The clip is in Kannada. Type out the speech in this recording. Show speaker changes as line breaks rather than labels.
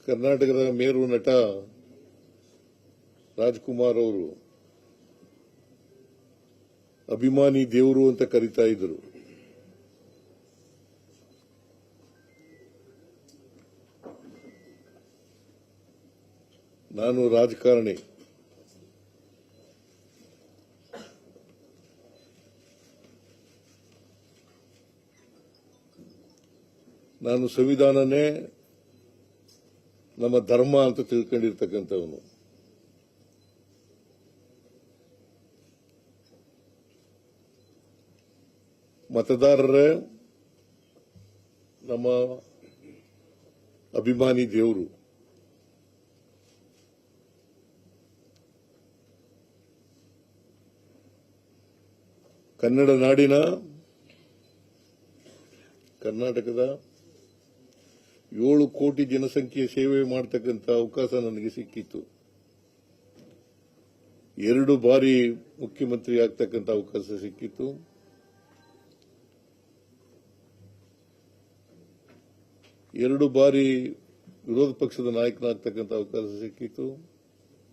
ಕರ್ನಾಟಕದ ಮೇರು ನಟ ರಾಜ್ಕುಮಾರ್ ಅವರು ಅಭಿಮಾನಿ ದೇವರು ಅಂತ ಕರೀತಾ ಇದ್ರು. ನಾನು ರಾಜಕಾರಣಿ, ನಾನು ಸಂವಿಧಾನನೇ ನಮ್ಮ ಧರ್ಮ ಅಂತ ತಿಳ್ಕೊಂಡಿರ್ತಕ್ಕಂಥವನು. ಮತದಾರರೇ ನಮ್ಮ ಅಭಿಮಾನಿ ದೇವರು. ಕನ್ನಡ ನಾಡಿನ ಕರ್ನಾಟಕದ 7 ಕೋಟಿ ಜನಸಂಖ್ಯೆ ಸೇವೆ ಮಾಡತಕ್ಕಂಥ ಅವಕಾಶ ನನಗೆ ಸಿಕ್ಕಿತ್ತು. 2 ಬಾರಿ ಮುಖ್ಯಮಂತ್ರಿ ಆಗ್ತಕ್ಕಂಥ ಅವಕಾಶ ಸಿಕ್ಕಿತ್ತು. ಎರಡು ಬಾರಿ ವಿರೋಧ ಪಕ್ಷದ ನಾಯಕನಾಗ್ತಕ್ಕಂಥ ಅವಕಾಶ ಸಿಕ್ಕಿತ್ತು.